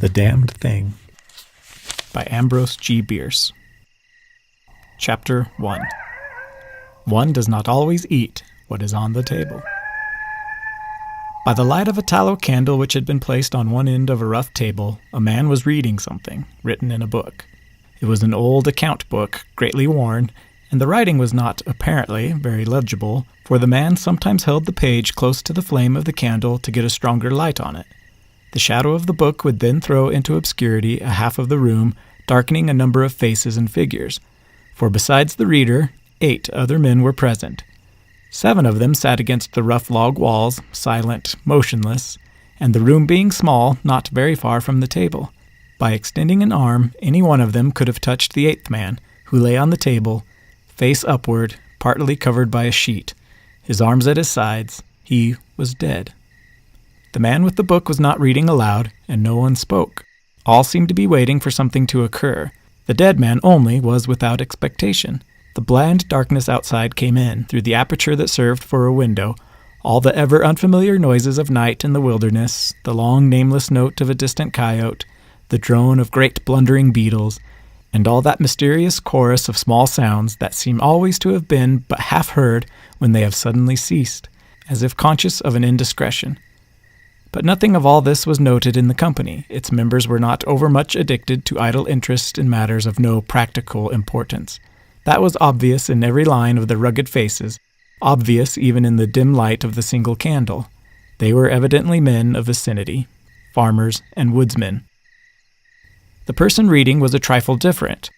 The Damned Thing by Ambrose Bierce. Chapter 1. One does not always eat what is on the table. By the light of a tallow candle which had been placed on one end of a rough table, a man was reading something written in a book. It was an old account book, greatly worn, and the writing was not, apparently, very legible, for the man sometimes held the page close to the flame of the candle to get a stronger light on it. The shadow of the book would then throw into obscurity a half of the room, darkening a number of faces and figures. For besides the reader, 8 other men were present. 7 of them sat against the rough log walls, silent, motionless, and the room being small, not very far from the table. By extending an arm, any one of them could have touched the 8th man, who lay on the table, face upward, partly covered by a sheet. His arms at his sides, he was dead. The man with the book was not reading aloud, and no one spoke. All seemed to be waiting for something to occur. The dead man only was without expectation. The bland darkness outside came in, through the aperture that served for a window, all the ever unfamiliar noises of night in the wilderness, the long nameless note of a distant coyote, the drone of great blundering beetles, and all that mysterious chorus of small sounds that seem always to have been but half heard when they have suddenly ceased, as if conscious of an indiscretion. But nothing of all this was noted in the company. Its members were not overmuch addicted to idle interest in matters of no practical importance. That was obvious in every line of the rugged faces, obvious even in the dim light of the single candle. They were evidently men of vicinity, farmers and woodsmen. The person reading was a trifle different.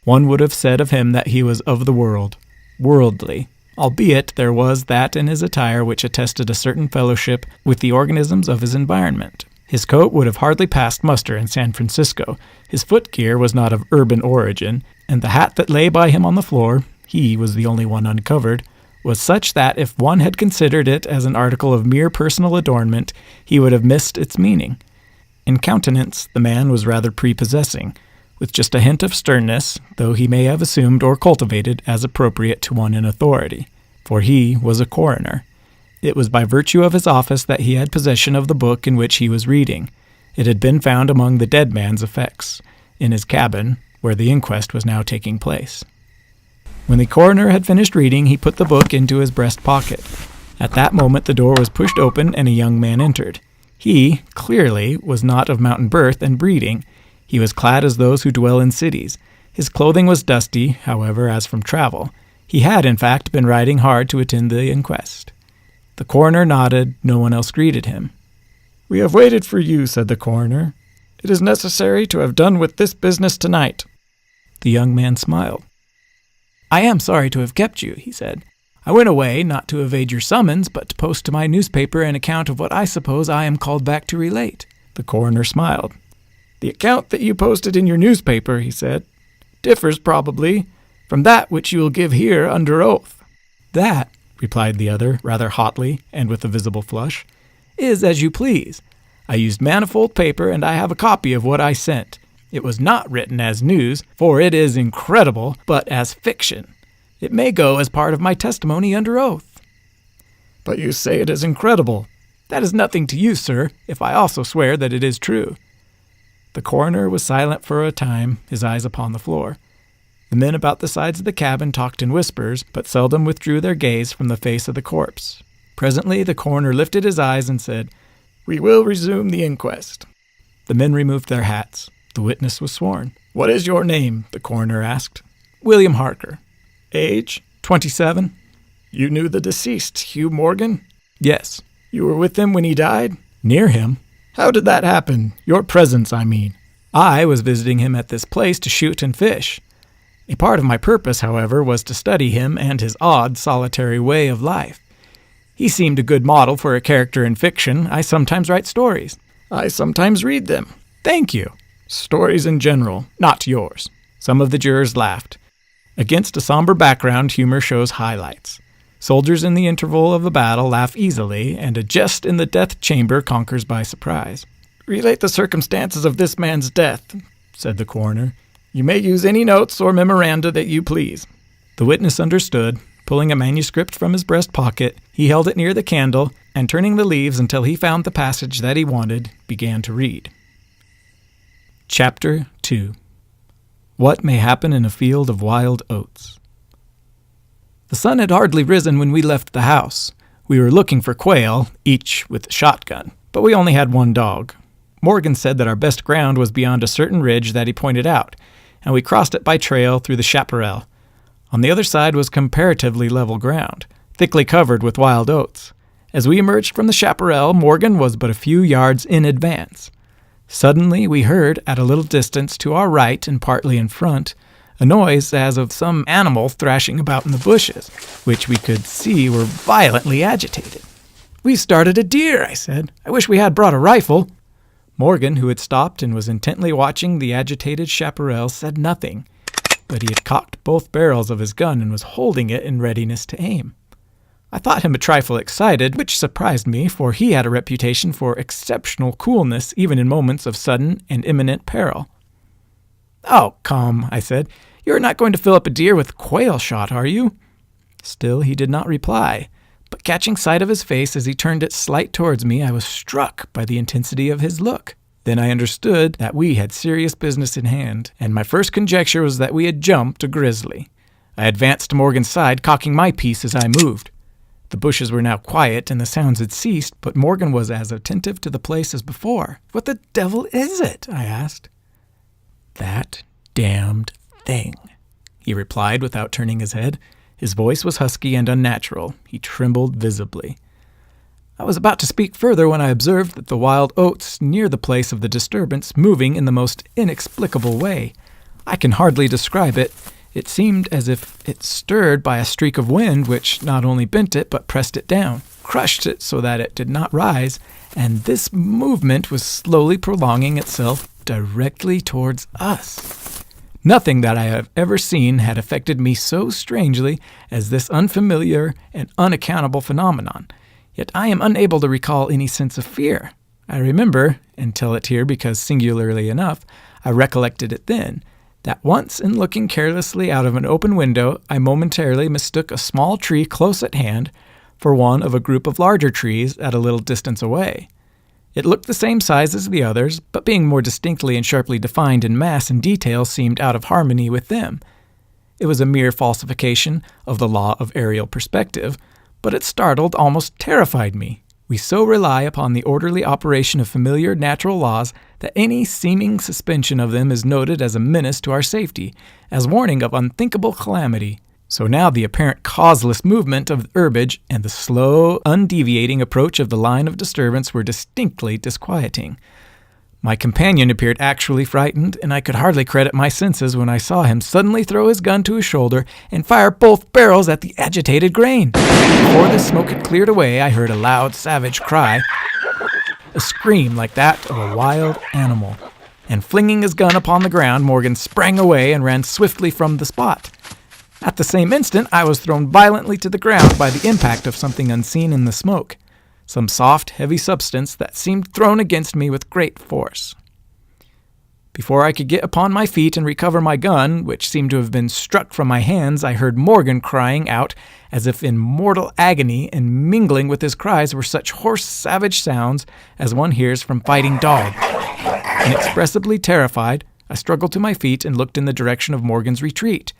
One would have said of him that he was of the world, worldly, albeit there was that in his attire which attested a certain fellowship with the organisms of his environment. His coat would have hardly passed muster in San Francisco, his footgear was not of urban origin, and the hat that lay by him on the floor, he was the only one uncovered, was such that if one had considered it as an article of mere personal adornment, he would have missed its meaning. In countenance, the man was rather prepossessing, with just a hint of sternness, though he may have assumed or cultivated as appropriate to one in authority, for he was a coroner. It was by virtue of his office that he had possession of the book in which he was reading. It had been found among the dead man's effects, in his cabin, where the inquest was now taking place. When the coroner had finished reading, he put the book into his breast pocket. At that moment the door was pushed open and a young man entered. He, clearly, was not of mountain birth and breeding. He was clad as those who dwell in cities. His clothing was dusty, however, as from travel. He had, in fact, been riding hard to attend the inquest. The coroner nodded. No one else greeted him. "We have waited for you," said the coroner. "It is necessary to have done with this business tonight." The young man smiled. "I am sorry to have kept you," he said. "I went away, not to evade your summons, but to post to my newspaper an account of what I suppose I am called back to relate." The coroner smiled. "The account that you posted in your newspaper," he said, "differs probably from that which you will give here under oath." "That," replied the other, rather hotly and with a visible flush, "is as you please. I used manifold paper, and I have a copy of what I sent. It was not written as news, for it is incredible, but as fiction. It may go as part of my testimony under oath." "But you say it is incredible." "That is nothing to you, sir, if I also swear that it is true." The coroner was silent for a time, his eyes upon the floor. The men about the sides of the cabin talked in whispers, but seldom withdrew their gaze from the face of the corpse. Presently the coroner lifted his eyes and said, "We will resume the inquest." The men removed their hats. The witness was sworn. "What is your name?" the coroner asked. "William Harker." "Age?" 27. "You knew the deceased, Hugh Morgan?" "Yes." "You were with him when he died?" "Near him." "How did that happen? Your presence, I mean." "I was visiting him at this place to shoot and fish. A part of my purpose, however, was to study him and his odd, solitary way of life. He seemed a good model for a character in fiction. I sometimes write stories." "I sometimes read them." "Thank you." "Stories in general, not yours." Some of the jurors laughed. Against a somber background, humor shows highlights. Soldiers in the interval of a battle laugh easily, and a jest in the death chamber conquers by surprise. "Relate the circumstances of this man's death," said the coroner. "You may use any notes or memoranda that you please." The witness understood. Pulling a manuscript from his breast pocket, he held it near the candle, and turning the leaves until he found the passage that he wanted, began to read. Chapter 2. What may happen in a field of wild oats. The sun had hardly risen when we left the house. We were looking for quail, each with a shotgun, but we only had one dog. Morgan said that our best ground was beyond a certain ridge that he pointed out, and we crossed it by trail through the chaparral. On the other side was comparatively level ground, thickly covered with wild oats. As we emerged from the chaparral, Morgan was but a few yards in advance. Suddenly we heard, at a little distance to our right and partly in front, a noise as of some animal thrashing about in the bushes, which we could see were violently agitated. "We've started a deer," I said. "I wish we had brought a rifle." Morgan, who had stopped and was intently watching the agitated chaparral, said nothing, but he had cocked both barrels of his gun and was holding it in readiness to aim. I thought him a trifle excited, which surprised me, for he had a reputation for exceptional coolness even in moments of sudden and imminent peril. "Oh, come," I said. "You are not going to fill up a deer with quail shot, are you?" Still he did not reply, but catching sight of his face as he turned it slight towards me, I was struck by the intensity of his look. Then I understood that we had serious business in hand, and my first conjecture was that we had jumped a grizzly. I advanced to Morgan's side, cocking my piece as I moved. The bushes were now quiet, and the sounds had ceased, but Morgan was as attentive to the place as before. "What the devil is it?" I asked. "That damned thing," he replied without turning his head. His voice was husky and unnatural. He trembled visibly. I was about to speak further when I observed that the wild oats near the place of the disturbance moving in the most inexplicable way. I can hardly describe it. It seemed as if it stirred by a streak of wind which not only bent it but pressed it down, crushed it so that it did not rise, and this movement was slowly prolonging itself directly towards us. Nothing that I have ever seen had affected me so strangely as this unfamiliar and unaccountable phenomenon, yet I am unable to recall any sense of fear. I remember, and tell it here because singularly enough, I recollected it then, that once in looking carelessly out of an open window, I momentarily mistook a small tree close at hand for one of a group of larger trees at a little distance away. It looked the same size as the others, but being more distinctly and sharply defined in mass and detail seemed out of harmony with them. It was a mere falsification of the law of aerial perspective, but it startled, almost terrified me. We so rely upon the orderly operation of familiar natural laws that any seeming suspension of them is noted as a menace to our safety, as warning of unthinkable calamity. So now the apparent causeless movement of the herbage and the slow, undeviating approach of the line of disturbance were distinctly disquieting. My companion appeared actually frightened, and I could hardly credit my senses when I saw him suddenly throw his gun to his shoulder and fire both barrels at the agitated grain. Before the smoke had cleared away, I heard a loud, savage cry, a scream like that of a wild animal, and flinging his gun upon the ground, Morgan sprang away and ran swiftly from the spot. At the same instant, I was thrown violently to the ground by the impact of something unseen in the smoke. Some soft, heavy substance that seemed thrown against me with great force. Before I could get upon my feet and recover my gun, which seemed to have been struck from my hands, I heard Morgan crying out as if in mortal agony, and mingling with his cries were such hoarse, savage sounds as one hears from fighting dog. Inexpressibly terrified, I struggled to my feet and looked in the direction of Morgan's retreat.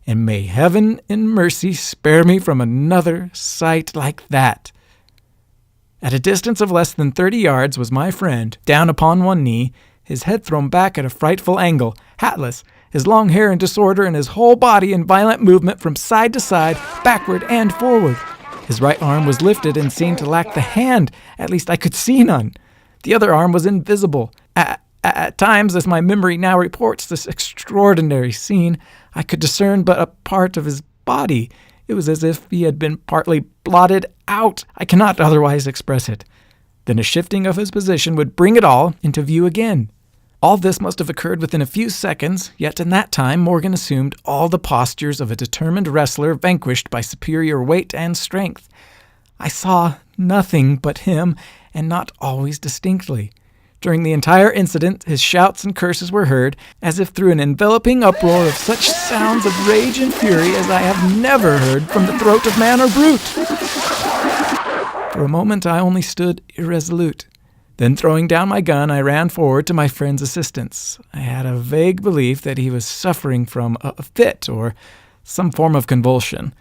And may heaven in mercy spare me from another sight like that. At a distance of less than 30 yards was my friend, down upon one knee, his head thrown back at a frightful angle, hatless, his long hair in disorder, and his whole body in violent movement from side to side, backward and forward. His right arm was lifted and seemed to lack the hand, at least I could see none. The other arm was invisible. At times, as my memory now reports this extraordinary scene, I could discern but a part of his body. It was as if he had been partly blotted out. I cannot otherwise express it. Then a shifting of his position would bring it all into view again. All this must have occurred within a few seconds, yet in that time Morgan assumed all the postures of a determined wrestler vanquished by superior weight and strength. I saw nothing but him, and not always distinctly. During the entire incident, his shouts and curses were heard, as if through an enveloping uproar of such sounds of rage and fury as I have never heard from the throat of man or brute. For a moment I only stood irresolute. Then, throwing down my gun, I ran forward to my friend's assistance. I had a vague belief that he was suffering from a fit or some form of convulsion.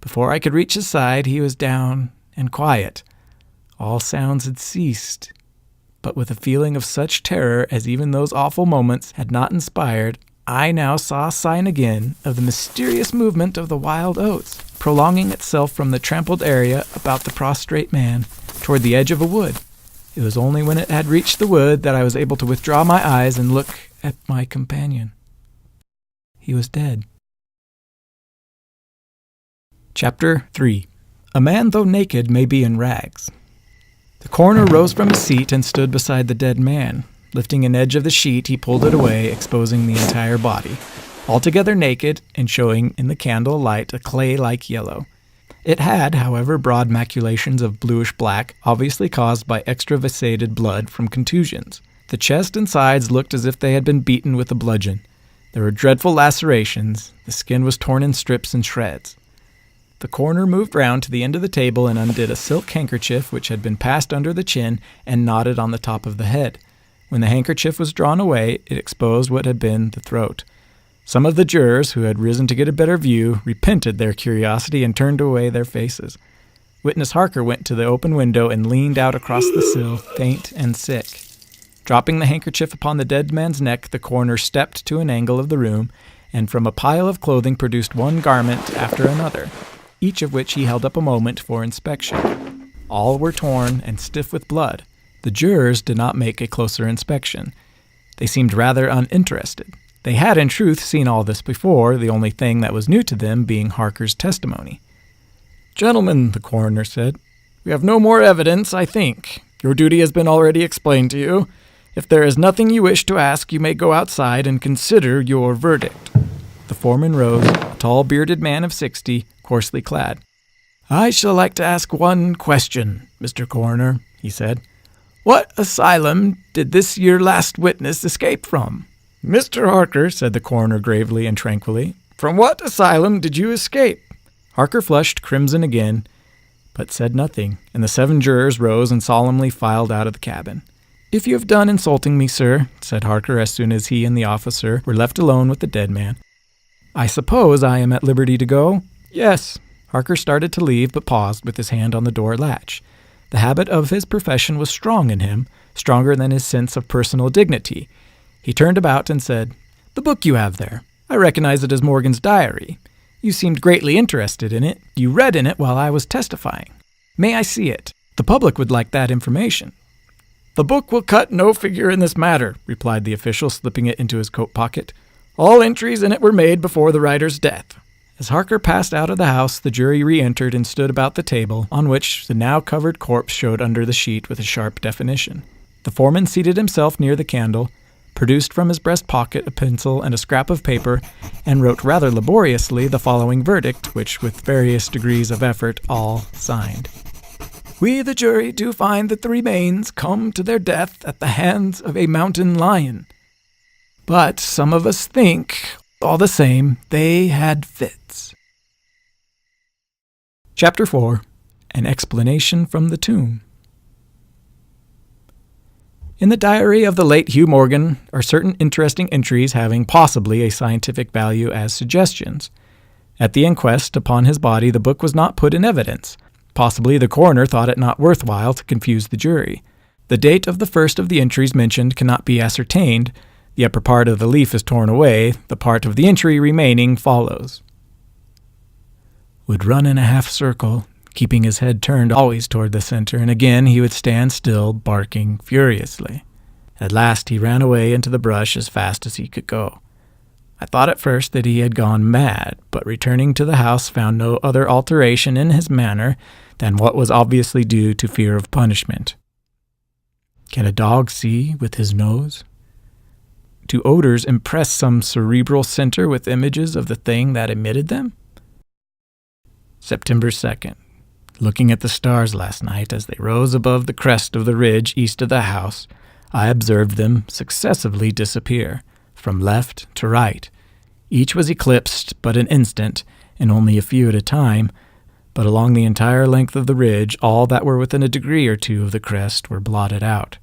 Before I could reach his side, he was down and quiet. All sounds had ceased, but with a feeling of such terror as even those awful moments had not inspired, I now saw a sign again of the mysterious movement of the wild oats, prolonging itself from the trampled area about the prostrate man toward the edge of a wood. It was only when it had reached the wood that I was able to withdraw my eyes and look at my companion. He was dead. Chapter 3. A man, though naked, may be in rags. The coroner rose from his seat and stood beside the dead man. Lifting an edge of the sheet, he pulled it away, exposing the entire body, altogether naked and showing in the candle light a clay-like yellow. It had, however, broad maculations of bluish-black, obviously caused by extravasated blood from contusions. The chest and sides looked as if they had been beaten with a bludgeon. There were dreadful lacerations. The skin was torn in strips and shreds. The coroner moved round to the end of the table and undid a silk handkerchief which had been passed under the chin and knotted on the top of the head. When the handkerchief was drawn away, it exposed what had been the throat. Some of the jurors, who had risen to get a better view, repented their curiosity and turned away their faces. Witness Harker went to the open window and leaned out across the sill, faint and sick. Dropping the handkerchief upon the dead man's neck, the coroner stepped to an angle of the room, and from a pile of clothing produced one garment after another, each of which he held up a moment for inspection. All were torn and stiff with blood. The jurors did not make a closer inspection. They seemed rather uninterested. They had, in truth, seen all this before, the only thing that was new to them being Harker's testimony. "Gentlemen," the coroner said, "we have no more evidence, I think. Your duty has been already explained to you. If there is nothing you wish to ask, you may go outside and consider your verdict." The foreman rose, a tall, bearded man of 60, coarsely clad. "I shall like to ask one question, Mr. Coroner," he said. "What asylum did this your last witness escape from?" "Mr. Harker," said the coroner gravely and tranquilly, "from what asylum did you escape?" Harker flushed crimson again, but said nothing, and the 7 jurors rose and solemnly filed out of the cabin. "If you have done insulting me, sir," said Harker as soon as he and the officer were left alone with the dead man, "I suppose I am at liberty to go?" "Yes." Harker started to leave, but paused with his hand on the door latch. The habit of his profession was strong in him, stronger than his sense of personal dignity. He turned about and said, "The book you have there. I recognize it as Morgan's diary. You seemed greatly interested in it. You read in it while I was testifying. May I see it? The public would like that information." "The book will cut no figure in this matter," replied the official, slipping it into his coat pocket. "All entries in it were made before the writer's death." As Harker passed out of the house, the jury re-entered and stood about the table, on which the now covered corpse showed under the sheet with a sharp definition. The foreman seated himself near the candle, produced from his breast pocket a pencil and a scrap of paper, and wrote rather laboriously the following verdict, which, with various degrees of effort, all signed. "We, the jury, do find that the remains come to their death at the hands of a mountain lion. But some of us think, all the same, they had fits." Chapter 4. An Explanation from the Tomb. In the diary of the late Hugh Morgan are certain interesting entries having possibly a scientific value as suggestions. At the inquest upon his body, the book was not put in evidence. Possibly the coroner thought it not worthwhile to confuse the jury. The date of the first of the entries mentioned cannot be ascertained. The upper part of the leaf is torn away. The part of the entry remaining follows. "Would run in a half circle, keeping his head turned always toward the center, and again he would stand still, barking furiously. At last he ran away into the brush as fast as he could go. I thought at first that he had gone mad, but returning to the house found no other alteration in his manner than what was obviously due to fear of punishment. Can a dog see with his nose? Do odors impress some cerebral center with images of the thing that emitted them? September 2nd. Looking at the stars last night as they rose above the crest of the ridge east of the house, I observed them successively disappear, from left to right. Each was eclipsed but an instant, and only a few at a time, but along the entire length of the ridge all that were within a degree or two of the crest were blotted out.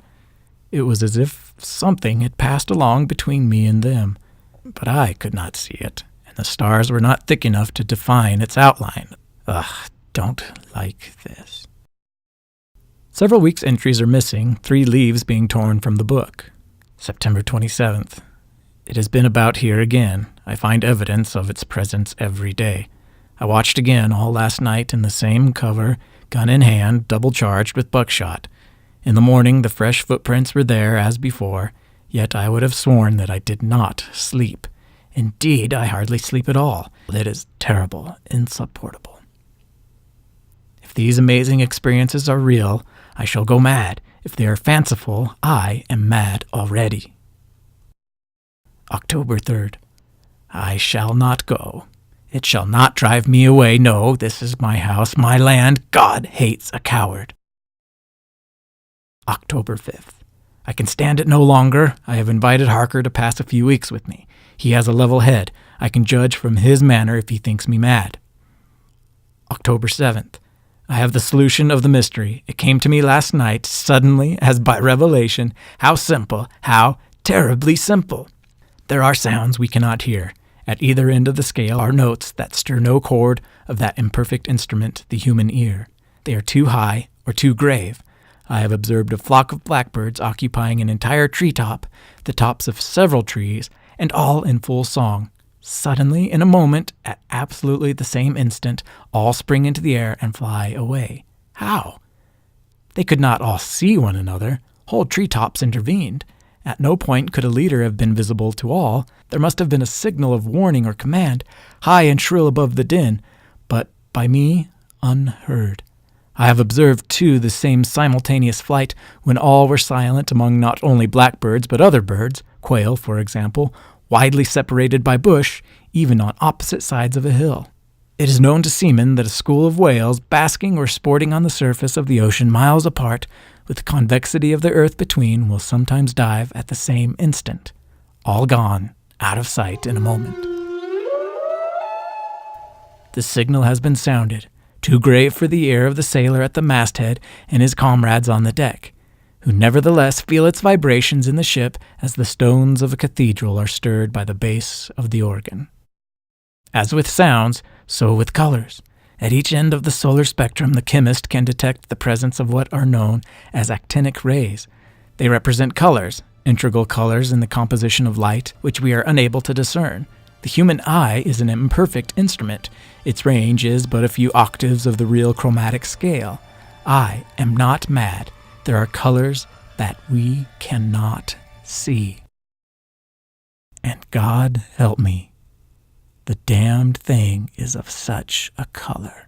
It was as if something had passed along between me and them, but I could not see it, and the stars were not thick enough to define its outline. Ugh, don't like this. Several weeks' entries are missing, 3 leaves being torn from the book. September 27th. It has been about here again. I find evidence of its presence every day. I watched again all last night in the same cover, gun in hand, double charged with buckshot. In the morning the fresh footprints were there as before, yet I would have sworn that I did not sleep. Indeed, I hardly sleep at all. It is terrible, insupportable. If these amazing experiences are real, I shall go mad. If they are fanciful, I am mad already. October 3rd. I shall not go. It shall not drive me away. No, this is my house, my land. God hates a coward. October 5th. I can stand it no longer. I have invited Harker to pass a few weeks with me. He has a level head. I can judge from his manner if he thinks me mad. October 7th. I have the solution of the mystery. It came to me last night, suddenly, as by revelation. How simple, how terribly simple. There are sounds we cannot hear. At either end of the scale are notes that stir no chord of that imperfect instrument, the human ear. They are too high or too grave. I have observed a flock of blackbirds occupying an entire treetop, the tops of several trees, and all in full song. Suddenly, in a moment, at absolutely the same instant, all spring into the air and fly away. How? They could not all see one another. Whole treetops intervened. At no point could a leader have been visible to all. There must have been a signal of warning or command, high and shrill above the din, but by me unheard. I have observed, too, the same simultaneous flight when all were silent among not only blackbirds but other birds, quail, for example, widely separated by bush, even on opposite sides of a hill. It is known to seamen that a school of whales, basking or sporting on the surface of the ocean miles apart, with the convexity of the earth between, will sometimes dive at the same instant. All gone, out of sight in a moment. The signal has been sounded, too grave for the ear of the sailor at the masthead and his comrades on the deck, who nevertheless feel its vibrations in the ship as the stones of a cathedral are stirred by the bass of the organ. As with sounds, so with colors. At each end of the solar spectrum, the chemist can detect the presence of what are known as actinic rays. They represent colors, integral colors in the composition of light, which we are unable to discern. The human eye is an imperfect instrument. Its range is but a few octaves of the real chromatic scale. I am not mad. There are colors that we cannot see. And God help me, the damned thing is of such a color.